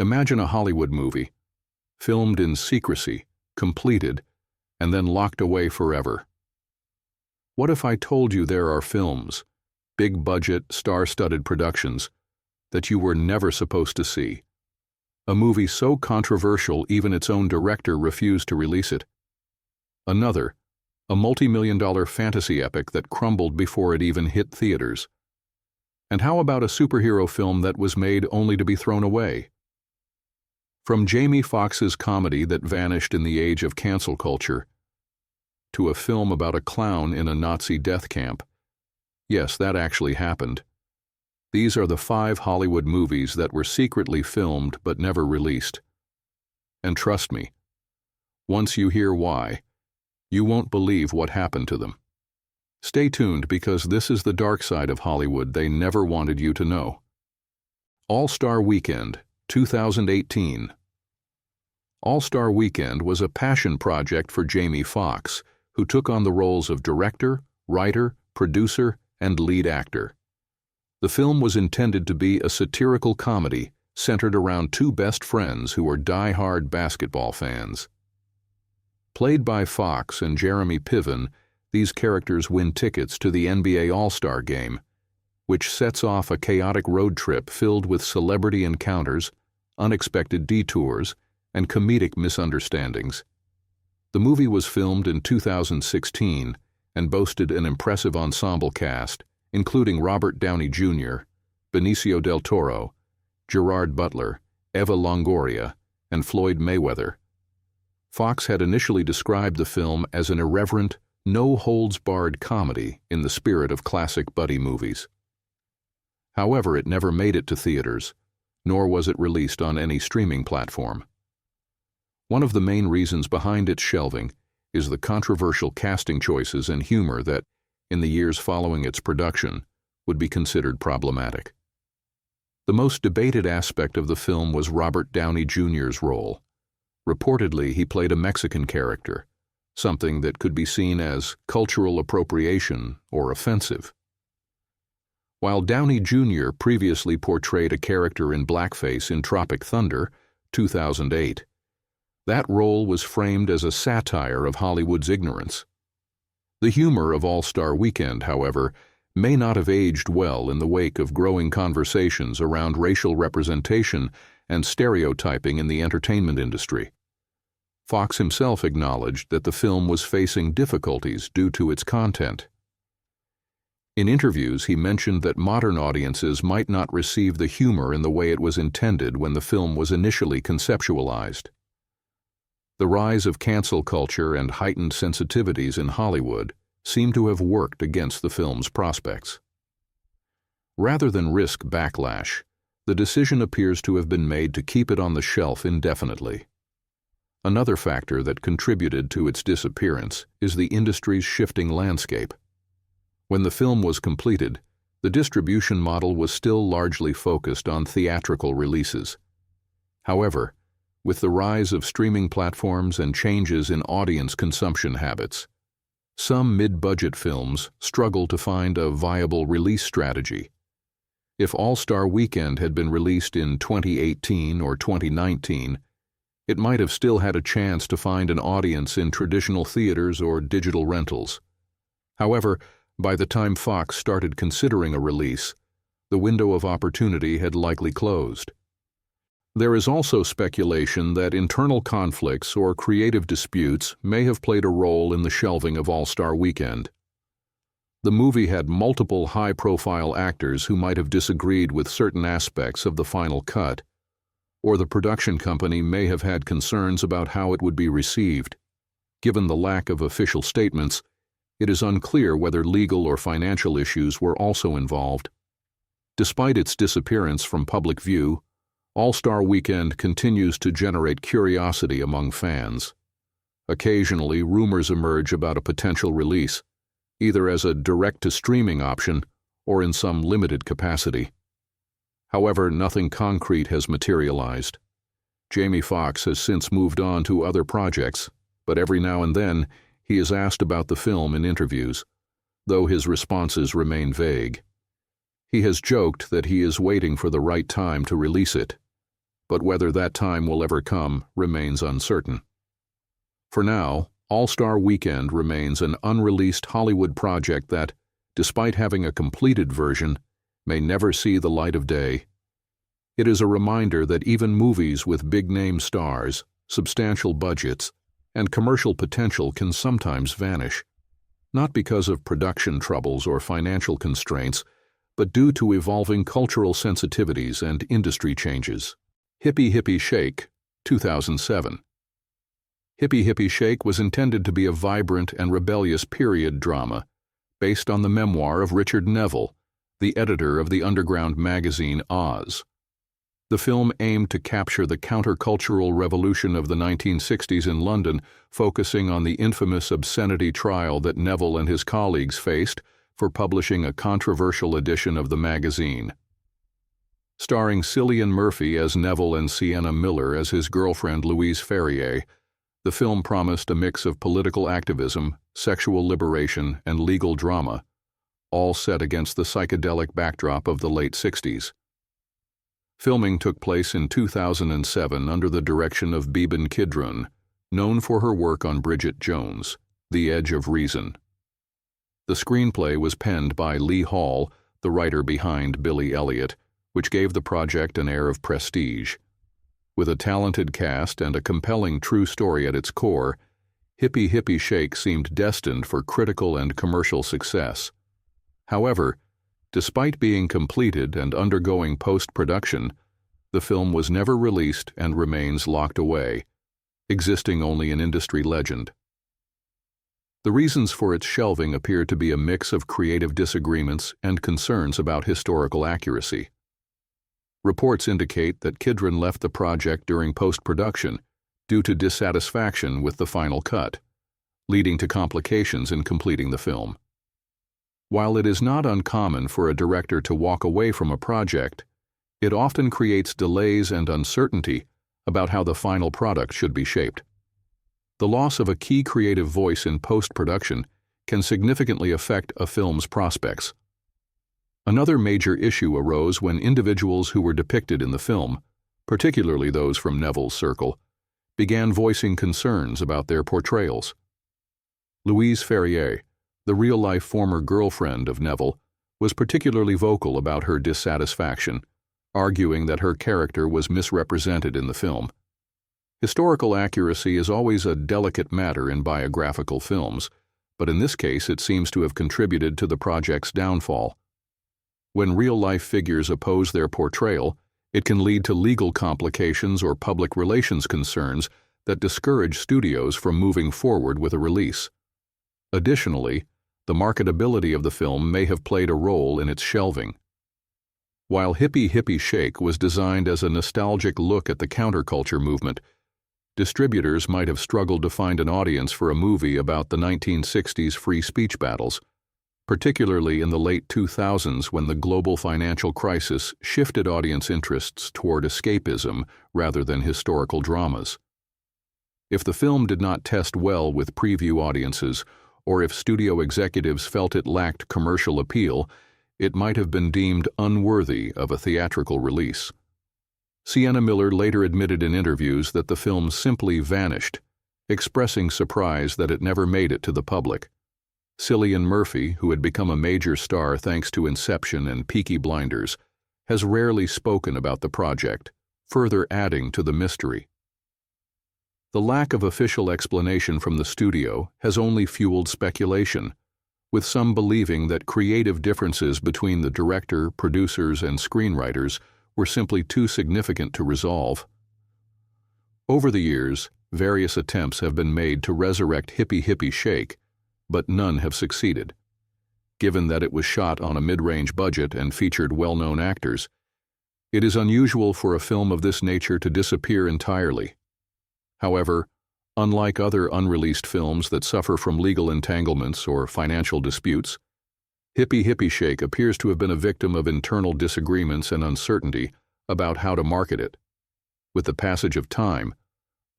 Imagine a Hollywood movie, filmed in secrecy, completed, and then locked away forever. What if I told you there are films, big-budget, star-studded productions, that you were never supposed to see? A movie so controversial even its own director refused to release it. Another, a multi-million-dollar fantasy epic that crumbled before it even hit theaters. And how about a superhero film that was made only to be thrown away? From Jamie Foxx's comedy that vanished in the age of cancel culture, to a film about a clown in a Nazi death camp. Yes, that actually happened. These are the 5 Hollywood movies that were secretly filmed but never released. And trust me, once you hear why, you won't believe what happened to them. Stay tuned because this is the dark side of Hollywood they never wanted you to know. All-Star Weekend, 2018. All-Star Weekend was a passion project for Jamie Foxx, who took on the roles of director, writer, producer, and lead actor. The film was intended to be a satirical comedy centered around 2 best friends who were die-hard basketball fans. Played by Foxx and Jeremy Piven, these characters win tickets to the NBA All-Star Game, which sets off a chaotic road trip filled with celebrity encounters, unexpected detours, and comedic misunderstandings. The movie was filmed in 2016 and boasted an impressive ensemble cast, including Robert Downey Jr., Benicio del Toro, Gerard Butler, Eva Longoria, and Floyd Mayweather. Foxx had initially described the film as an irreverent, no-holds-barred comedy in the spirit of classic buddy movies. However, it never made it to theaters, nor was it released on any streaming platform. One of the main reasons behind its shelving is the controversial casting choices and humor that, in the years following its production, would be considered problematic. The most debated aspect of the film was Robert Downey Jr.'s role. Reportedly, he played a Mexican character, something that could be seen as cultural appropriation or offensive. While Downey Jr. previously portrayed a character in blackface in Tropic Thunder, 2008, that role was framed as a satire of Hollywood's ignorance. The humor of All-Star Weekend, however, may not have aged well in the wake of growing conversations around racial representation and stereotyping in the entertainment industry. Foxx himself acknowledged that the film was facing difficulties due to its content. In interviews, he mentioned that modern audiences might not receive the humor in the way it was intended when the film was initially conceptualized. The rise of cancel culture and heightened sensitivities in Hollywood seem to have worked against the film's prospects. Rather than risk backlash, the decision appears to have been made to keep it on the shelf indefinitely. Another factor that contributed to its disappearance is the industry's shifting landscape. When the film was completed, the distribution model was still largely focused on theatrical releases. However, with the rise of streaming platforms and changes in audience consumption habits, some mid-budget films struggle to find a viable release strategy. If All-Star Weekend had been released in 2018 or 2019, it might have still had a chance to find an audience in traditional theaters or digital rentals. However, by the time Foxx started considering a release, the window of opportunity had likely closed. There is also speculation that internal conflicts or creative disputes may have played a role in the shelving of All-Star Weekend. The movie had multiple high-profile actors who might have disagreed with certain aspects of the final cut, or the production company may have had concerns about how it would be received. Given the lack of official statements, it is unclear whether legal or financial issues were also involved. Despite its disappearance from public view, All-Star Weekend continues to generate curiosity among fans. Occasionally, rumors emerge about a potential release, either as a direct-to-streaming option or in some limited capacity. However, nothing concrete has materialized. Jamie Foxx has since moved on to other projects, but every now and then he is asked about the film in interviews, though his responses remain vague. He has joked that he is waiting for the right time to release it. but whether that time will ever come remains uncertain. For now, All-Star Weekend remains an unreleased Hollywood project that, despite having a completed version, may never see the light of day. It is a reminder that even movies with big-name stars, substantial budgets, and commercial potential can sometimes vanish, not because of production troubles or financial constraints, but due to evolving cultural sensitivities and industry changes. Hippie Hippie Shake, 2007. Hippie Hippie Shake was intended to be a vibrant and rebellious period drama based on the memoir of Richard Neville, the editor of the underground magazine Oz. The film aimed to capture the countercultural revolution of the 1960s in London, focusing on the infamous obscenity trial that Neville and his colleagues faced for publishing a controversial edition of the magazine. Starring Cillian Murphy as Neville and Sienna Miller as his girlfriend Louise Ferrier, the film promised a mix of political activism, sexual liberation, and legal drama, all set against the psychedelic backdrop of the late 60s. Filming took place in 2007 under the direction of Beeban Kidron, known for her work on Bridget Jones, The Edge of Reason. The screenplay was penned by Lee Hall, the writer behind Billy Elliot, which gave the project an air of prestige. With a talented cast and a compelling true story at its core, Hippie Hippie Shake seemed destined for critical and commercial success. However, despite being completed and undergoing post-production, the film was never released and remains locked away, existing only in industry legend. The reasons for its shelving appear to be a mix of creative disagreements and concerns about historical accuracy. Reports indicate that Kidron left the project during post-production due to dissatisfaction with the final cut, leading to complications in completing the film. While it is not uncommon for a director to walk away from a project, it often creates delays and uncertainty about how the final product should be shaped. The loss of a key creative voice in post-production can significantly affect a film's prospects. Another major issue arose when individuals who were depicted in the film, particularly those from Neville's circle, began voicing concerns about their portrayals. Louise Ferrier, the real-life former girlfriend of Neville, was particularly vocal about her dissatisfaction, arguing that her character was misrepresented in the film. Historical accuracy is always a delicate matter in biographical films, but in this case it seems to have contributed to the project's downfall. When real-life figures oppose their portrayal, it can lead to legal complications or public relations concerns that discourage studios from moving forward with a release. Additionally, the marketability of the film may have played a role in its shelving. While Hippie Hippie Shake was designed as a nostalgic look at the counterculture movement, distributors might have struggled to find an audience for a movie about the 1960s free speech battles, particularly in the late 2000s when the global financial crisis shifted audience interests toward escapism rather than historical dramas. If the film did not test well with preview audiences, or if studio executives felt it lacked commercial appeal, it might have been deemed unworthy of a theatrical release. Sienna Miller later admitted in interviews that the film simply vanished, expressing surprise that it never made it to the public. Cillian Murphy, who had become a major star thanks to Inception and Peaky Blinders, has rarely spoken about the project, further adding to the mystery. The lack of official explanation from the studio has only fueled speculation, with some believing that creative differences between the director, producers, and screenwriters were simply too significant to resolve. Over the years, various attempts have been made to resurrect Hippie Hippie Shake, but none have succeeded. Given that it was shot on a mid-range budget and featured well-known actors, it is unusual for a film of this nature to disappear entirely. However, unlike other unreleased films that suffer from legal entanglements or financial disputes, Hippie Hippie Shake appears to have been a victim of internal disagreements and uncertainty about how to market it. With the passage of time,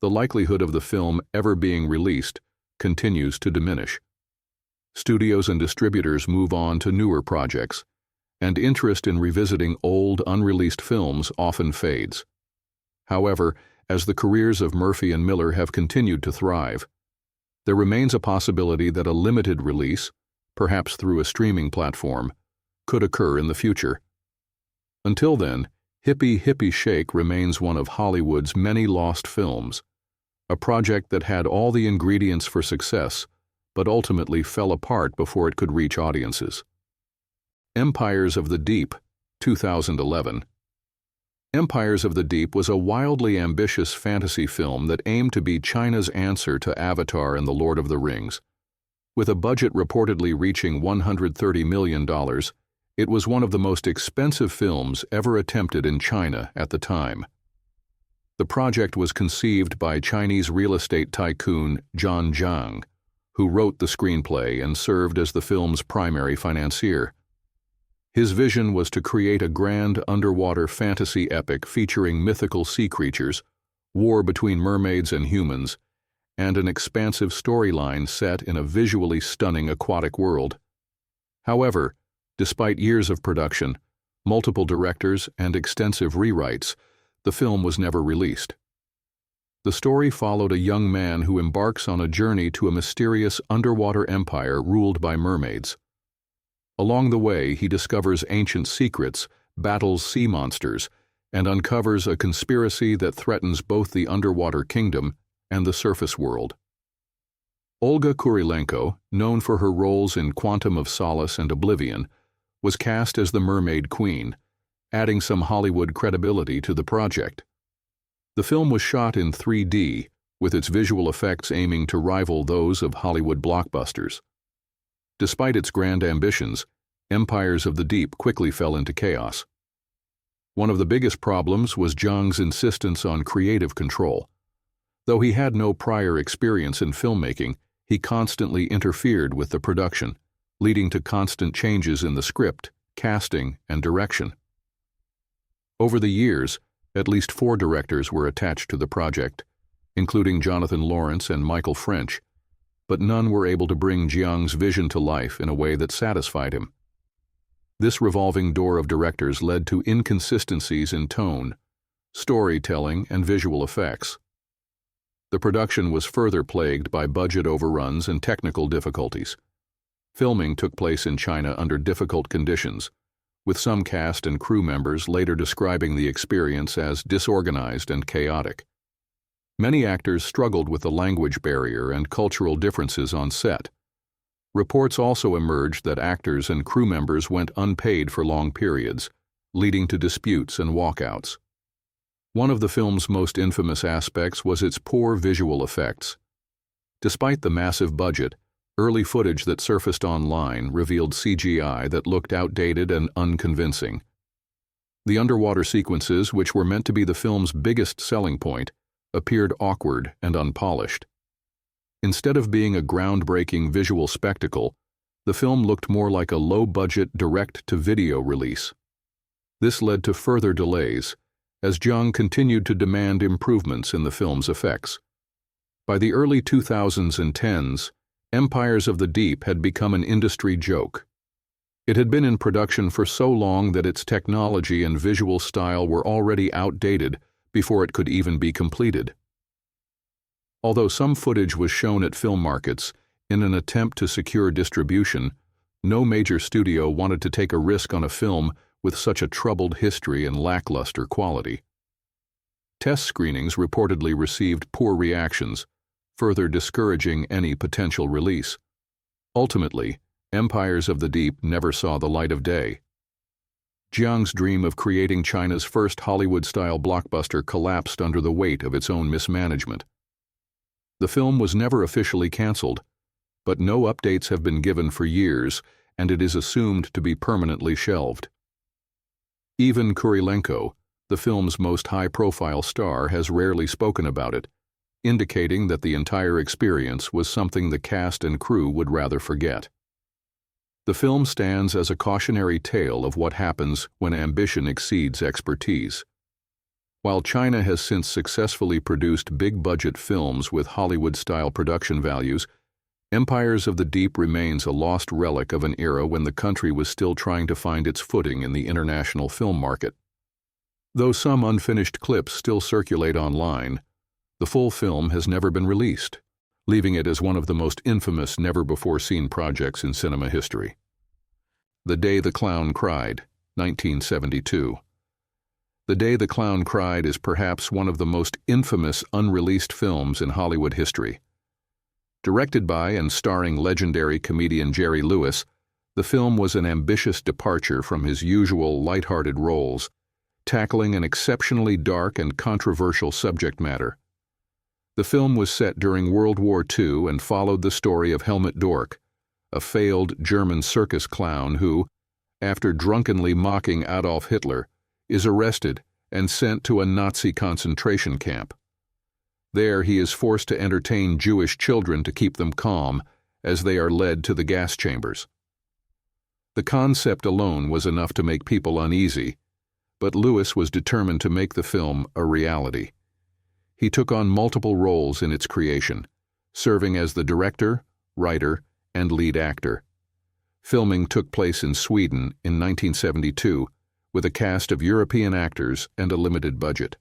the likelihood of the film ever being released continues to diminish. Studios and distributors move on to newer projects, and interest in revisiting old, unreleased films often fades. However, as the careers of Murphy and Miller have continued to thrive, there remains a possibility that a limited release, perhaps through a streaming platform, could occur in the future. Until then, Hippie Hippie Shake remains one of Hollywood's many lost films, a project that had all the ingredients for success, but ultimately fell apart before it could reach audiences. Empires of the Deep, 2011. Empires of the Deep was a wildly ambitious fantasy film that aimed to be China's answer to Avatar and The Lord of the Rings. With a budget reportedly reaching $130 million, it was one of the most expensive films ever attempted in China at the time. The project was conceived by Chinese real estate tycoon John Zhang, who wrote the screenplay and served as the film's primary financier. His vision was to create a grand underwater fantasy epic featuring mythical sea creatures, war between mermaids and humans, and an expansive storyline set in a visually stunning aquatic world. However, despite years of production, multiple directors, and extensive rewrites, the film was never released. The story followed a young man who embarks on a journey to a mysterious underwater empire ruled by mermaids. Along the way, he discovers ancient secrets, battles sea monsters, and uncovers a conspiracy that threatens both the underwater kingdom and the surface world. Olga Kurylenko, known for her roles in Quantum of Solace and Oblivion, was cast as the Mermaid Queen, adding some Hollywood credibility to the project. The film was shot in 3D, with its visual effects aiming to rival those of Hollywood blockbusters. Despite its grand ambitions, Empires of the Deep quickly fell into chaos. One of the biggest problems was Zhang's insistence on creative control. Though he had no prior experience in filmmaking, he constantly interfered with the production, leading to constant changes in the script, casting, and direction. Over the years, at least 4 directors were attached to the project, including Jonathan Lawrence and Michael French, but none were able to bring Zhang's vision to life in a way that satisfied him. This revolving door of directors led to inconsistencies in tone, storytelling, and visual effects. The production was further plagued by budget overruns and technical difficulties. Filming took place in China under difficult conditions, with some cast and crew members later describing the experience as disorganized and chaotic. Many actors struggled with the language barrier and cultural differences on set. Reports also emerged that actors and crew members went unpaid for long periods, leading to disputes and walkouts. One of the film's most infamous aspects was its poor visual effects. Despite the massive budget, early footage that surfaced online revealed CGI that looked outdated and unconvincing. The underwater sequences, which were meant to be the film's biggest selling point, appeared awkward and unpolished. Instead of being a groundbreaking visual spectacle, the film looked more like a low-budget direct-to-video release. This led to further delays, as Zhang continued to demand improvements in the film's effects. By the early 2010s, Empires of the Deep had become an industry joke. It had been in production for so long that its technology and visual style were already outdated before it could even be completed. Although some footage was shown at film markets in an attempt to secure distribution, no major studio wanted to take a risk on a film with such a troubled history and lackluster quality. Test screenings reportedly received poor reactions, further discouraging any potential release. Ultimately, Empires of the Deep never saw the light of day. Zhang's dream of creating China's first Hollywood-style blockbuster collapsed under the weight of its own mismanagement. The film was never officially canceled, but no updates have been given for years, and it is assumed to be permanently shelved. Even Kurylenko, the film's most high-profile star, has rarely spoken about it, indicating that the entire experience was something the cast and crew would rather forget. The film stands as a cautionary tale of what happens when ambition exceeds expertise. While China has since successfully produced big-budget films with Hollywood-style production values, Empires of the Deep remains a lost relic of an era when the country was still trying to find its footing in the international film market. Though some unfinished clips still circulate online, the full film has never been released, leaving it as one of the most infamous never-before-seen projects in cinema history. The Day the Clown Cried, 1972. The Day the Clown Cried is perhaps one of the most infamous unreleased films in Hollywood history. Directed by and starring legendary comedian Jerry Lewis, the film was an ambitious departure from his usual lighthearted roles, tackling an exceptionally dark and controversial subject matter. The film was set during World War II and followed the story of Helmut Dork, a failed German circus clown who, after drunkenly mocking Adolf Hitler, is arrested and sent to a Nazi concentration camp. There he is forced to entertain Jewish children to keep them calm as they are led to the gas chambers. The concept alone was enough to make people uneasy, but Lewis was determined to make the film a reality. He took on multiple roles in its creation, serving as the director, writer, and lead actor. Filming took place in Sweden in 1972, with a cast of European actors and a limited budget.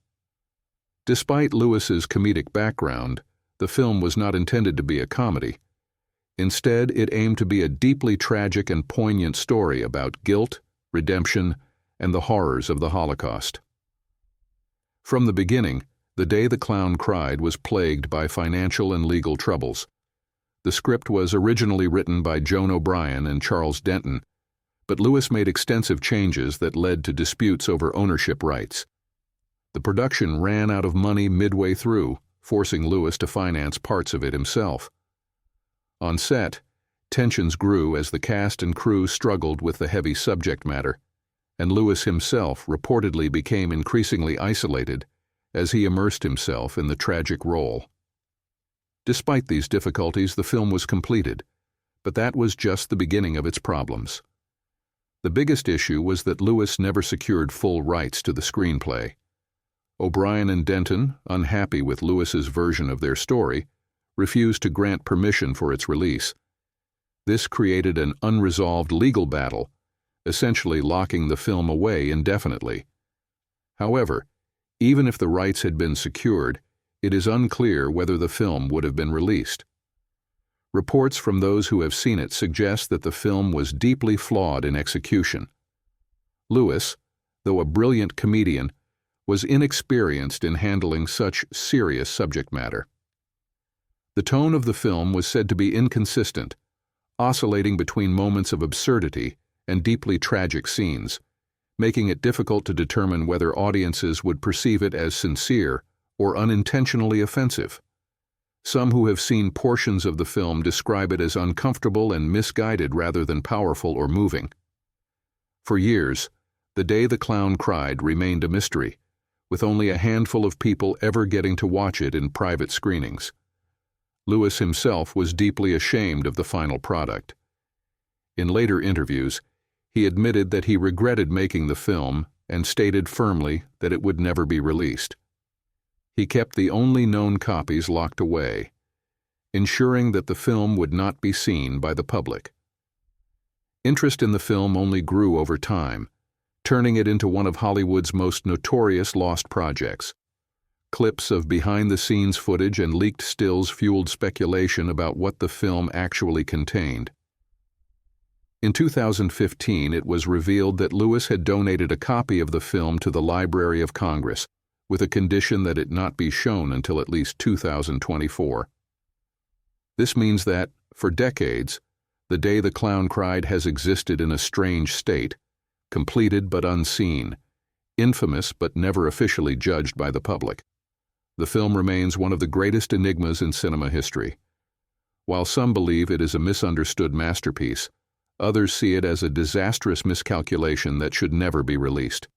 Despite Lewis's comedic background, the film was not intended to be a comedy. Instead, it aimed to be a deeply tragic and poignant story about guilt, redemption, and the horrors of the Holocaust. From the beginning, The Day the Clown Cried was plagued by financial and legal troubles. The script was originally written by Joan O'Brien and Charles Denton, but Lewis made extensive changes that led to disputes over ownership rights. The production ran out of money midway through, forcing Lewis to finance parts of it himself. On set, tensions grew as the cast and crew struggled with the heavy subject matter, and Lewis himself reportedly became increasingly isolated as he immersed himself in the tragic role. Despite these difficulties, the film was completed, but that was just the beginning of its problems. The biggest issue was that Lewis never secured full rights to the screenplay. O'Brien and Denton, unhappy with Lewis's version of their story, refused to grant permission for its release. This created an unresolved legal battle, essentially locking the film away indefinitely. However, even if the rights had been secured, it is unclear whether the film would have been released. Reports from those who have seen it suggest that the film was deeply flawed in execution. Lewis, though a brilliant comedian, was inexperienced in handling such serious subject matter. The tone of the film was said to be inconsistent, oscillating between moments of absurdity and deeply tragic scenes, making it difficult to determine whether audiences would perceive it as sincere or unintentionally offensive. Some who have seen portions of the film describe it as uncomfortable and misguided rather than powerful or moving. For years, The Day the Clown Cried remained a mystery, with only a handful of people ever getting to watch it in private screenings. Lewis himself was deeply ashamed of the final product. In later interviews, he admitted that he regretted making the film and stated firmly that it would never be released. He kept the only known copies locked away, ensuring that the film would not be seen by the public. Interest in the film only grew over time, turning it into one of Hollywood's most notorious lost projects. Clips of behind-the-scenes footage and leaked stills fueled speculation about what the film actually contained. In 2015, it was revealed that Lewis had donated a copy of the film to the Library of Congress, with a condition that it not be shown until at least 2024. This means that, for decades, The Day the Clown Cried has existed in a strange state, completed but unseen, infamous but never officially judged by the public. The film remains one of the greatest enigmas in cinema history. While some believe it is a misunderstood masterpiece, others see it as a disastrous miscalculation that should never be released.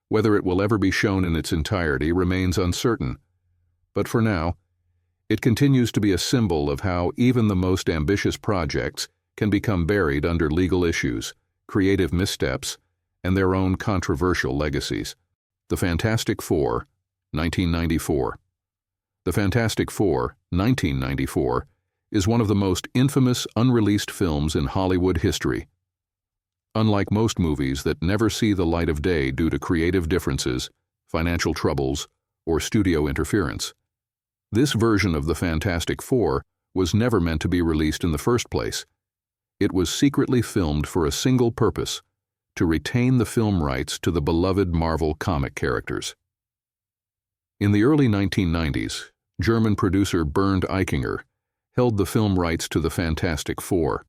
Whether it will ever be shown in its entirety remains uncertain, but for now, it continues to be a symbol of how even the most ambitious projects can become buried under legal issues, creative missteps, and their own controversial legacies. The Fantastic Four, 1994. The Fantastic Four, 1994, is one of the most infamous unreleased films in Hollywood history. Unlike most movies that never see the light of day due to creative differences, financial troubles, or studio interference. This version of the Fantastic Four was never meant to be released in the first place. It was secretly filmed for a single purpose: to retain the film rights to the beloved Marvel comic characters. In the early 1990s, German producer Bernd Eichinger held the film rights to the Fantastic Four,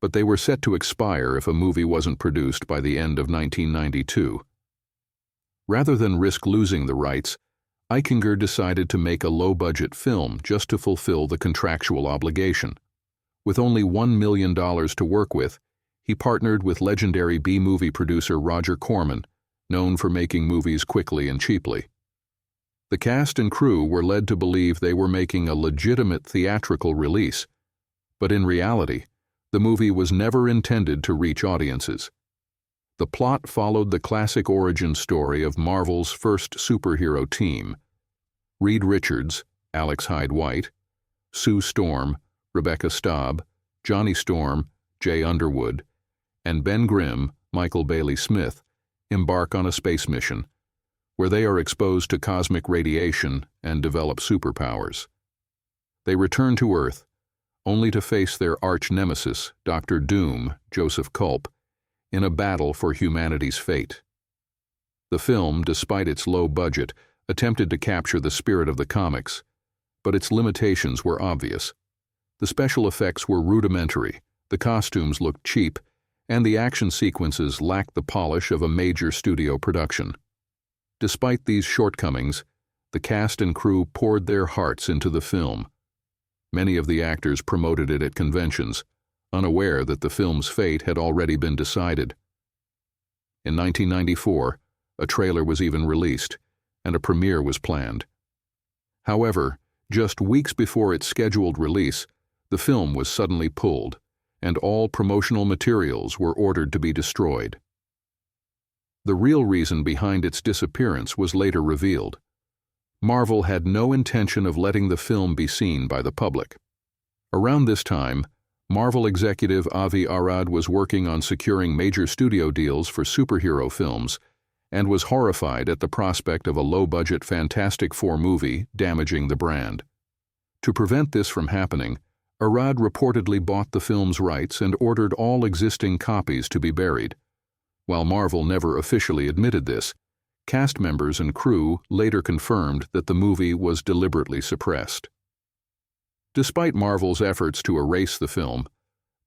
but they were set to expire if a movie wasn't produced by the end of 1992. Rather than risk losing the rights, Eichinger decided to make a low-budget film just to fulfill the contractual obligation. With only $1 million to work with, he partnered with legendary B-movie producer Roger Corman, known for making movies quickly and cheaply. The cast and crew were led to believe they were making a legitimate theatrical release, but in reality, the movie was never intended to reach audiences. The plot followed the classic origin story of Marvel's first superhero team: Reed Richards, Alex Hyde-White, Sue Storm, Rebecca Staub, Johnny Storm, Jay Underwood, and Ben Grimm, Michael Bailey Smith, embark on a space mission, where they are exposed to cosmic radiation and develop superpowers. They return to Earth, only to face their arch-nemesis, Dr. Doom, Joseph Culp, in a battle for humanity's fate. The film, despite its low budget, attempted to capture the spirit of the comics, but its limitations were obvious. The special effects were rudimentary, the costumes looked cheap, and the action sequences lacked the polish of a major studio production. Despite these shortcomings, the cast and crew poured their hearts into the film. Many of the actors promoted it at conventions, unaware that the film's fate had already been decided. In 1994, a trailer was even released, and a premiere was planned. However, just weeks before its scheduled release, the film was suddenly pulled, and all promotional materials were ordered to be destroyed. The real reason behind its disappearance was later revealed. Marvel had no intention of letting the film be seen by the public. Around this time, Marvel executive Avi Arad was working on securing major studio deals for superhero films and was horrified at the prospect of a low-budget Fantastic Four movie damaging the brand. To prevent this from happening, Arad reportedly bought the film's rights and ordered all existing copies to be buried. While Marvel never officially admitted this, cast members and crew later confirmed that the movie was deliberately suppressed. Despite Marvel's efforts to erase the film,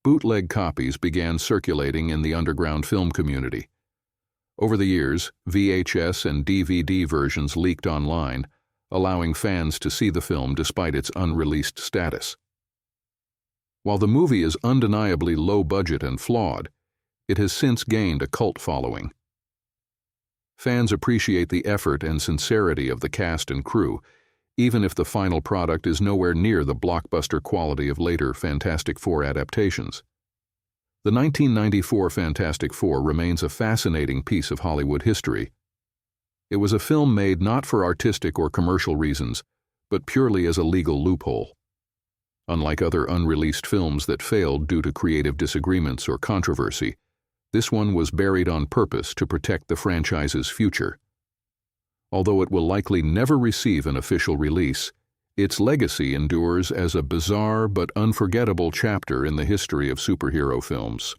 bootleg copies began circulating in the underground film community. Over the years, VHS and DVD versions leaked online, allowing fans to see the film despite its unreleased status. While the movie is undeniably low budget and flawed, it has since gained a cult following. Fans appreciate the effort and sincerity of the cast and crew, even if the final product is nowhere near the blockbuster quality of later Fantastic Four adaptations. The 1994 Fantastic Four remains a fascinating piece of Hollywood history. It was a film made not for artistic or commercial reasons, but purely as a legal loophole. Unlike other unreleased films that failed due to creative disagreements or controversy, this one was buried on purpose to protect the franchise's future. Although it will likely never receive an official release, its legacy endures as a bizarre but unforgettable chapter in the history of superhero films.